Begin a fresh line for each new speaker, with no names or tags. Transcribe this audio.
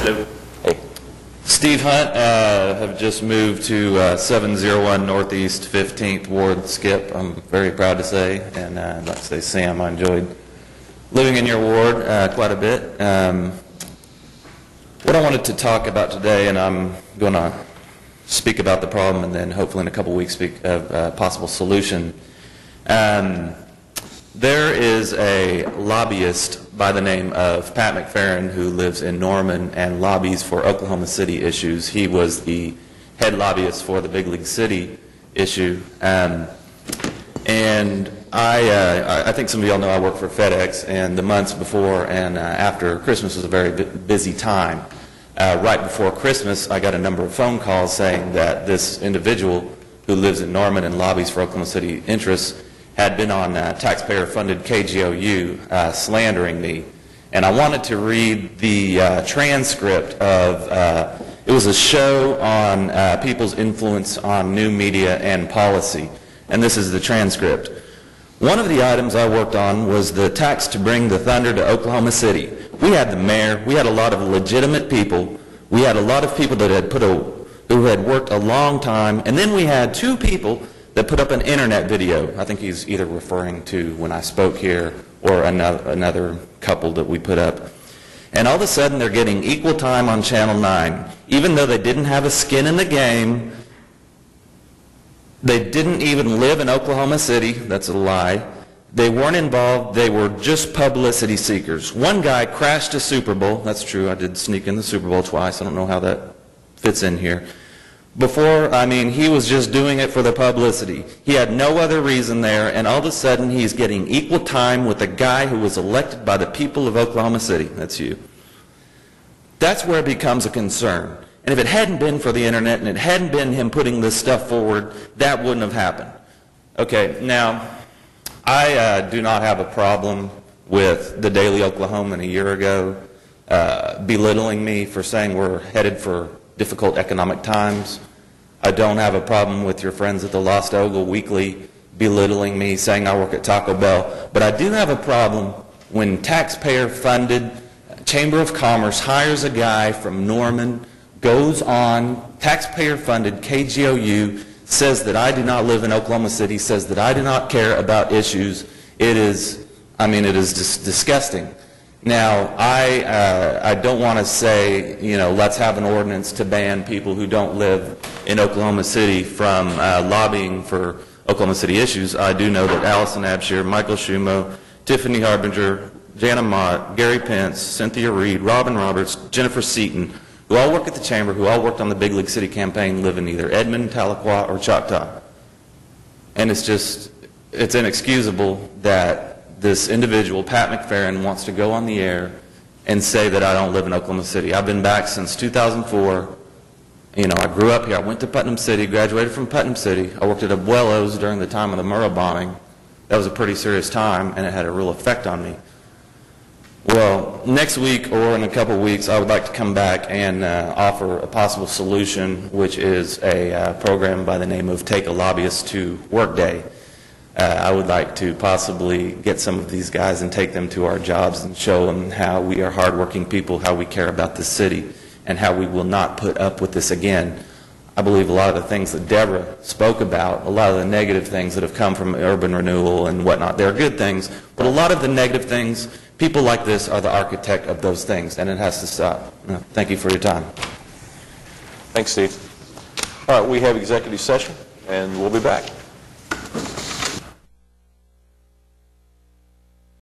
Hello.
Hey. Steve Hunt, have just moved to 701 Northeast 15th Ward, Skip. I'm very proud to say, and I'd like to say, Sam, I enjoyed living in your ward quite a bit. What I wanted to talk about today, and I'm going to speak about the problem and then hopefully in a couple weeks speak of a possible solution. There is a lobbyist by the name of Pat McFerrin who lives in Norman and lobbies for Oklahoma City issues. He was the head lobbyist for the Big League City issue. And I think some of y'all know I work for FedEx, and the months before and after Christmas was a very busy time. Right before Christmas, I got a number of phone calls saying that this individual who lives in Norman and lobbies for Oklahoma City interests had been on taxpayer-funded KGOU slandering me. And I wanted to read the transcript of, it was a show on people's influence on new media and policy. And this is the transcript. One of the items I worked on was the tax to bring the thunder to Oklahoma City. We had the mayor, we had a lot of legitimate people, we had a lot of people that had who had worked a long time, and then we had two people that put up an internet video. I think he's either referring to when I spoke here or another couple that we put up. And all of a sudden they're getting equal time on Channel 9. Even though they didn't have a skin in the game, they didn't even live in Oklahoma City. That's a lie. They weren't involved. They were just publicity seekers. One guy crashed a Super Bowl. That's true. I did sneak in the Super Bowl twice. I don't know how that fits in here. He was just doing it for the publicity. He had no other reason there, and all of a sudden he's getting equal time with a guy who was elected by the people of Oklahoma City. That's you. That's where it becomes a concern. And if it hadn't been for the internet and it hadn't been him putting this stuff forward, that wouldn't have happened. Okay, now, I do not have a problem with the Daily Oklahoman a year ago belittling me for saying we're headed for difficult economic times. I don't have a problem with your friends at the Lost Ogle Weekly belittling me, saying I work at Taco Bell. But I do have a problem when taxpayer-funded Chamber of Commerce hires a guy from Norman, goes on, taxpayer-funded KGOU, says that I do not live in Oklahoma City, says that I do not care about issues. It is just disgusting. Now, I don't want to say, let's have an ordinance to ban people who don't live in Oklahoma City from lobbying for Oklahoma City issues. I do know that Allison Abshir, Michael Shumo, Tiffany Harbinger, Jana Mott, Gary Pence, Cynthia Reed, Robin Roberts, Jennifer Seaton, who all work at the Chamber, who all worked on the Big League City campaign, live in either Edmond, Tahlequah, or Choctaw. And it's inexcusable that this individual, Pat McFerrin, wants to go on the air and say that I don't live in Oklahoma City. I've been back since 2004. I grew up here. I went to Putnam City, graduated from Putnam City. I worked at Abuelo's during the time of the Murrah bombing. That was a pretty serious time, and it had a real effect on me. Well, next week or in a couple of weeks, I would like to come back and offer a possible solution, which is a program by the name of Take a Lobbyist to Work Day. I would like to possibly get some of these guys and take them to our jobs and show them how we are hardworking people, how we care about the city, and how we will not put up with this again. I believe a lot of the things that Deborah spoke about, a lot of the negative things that have come from urban renewal and whatnot, they're good things, but a lot of the negative things, people like this are the architect of those things, and it has to stop. Thank you for your time.
Thanks, Steve. All right, we have executive session, and we'll be back.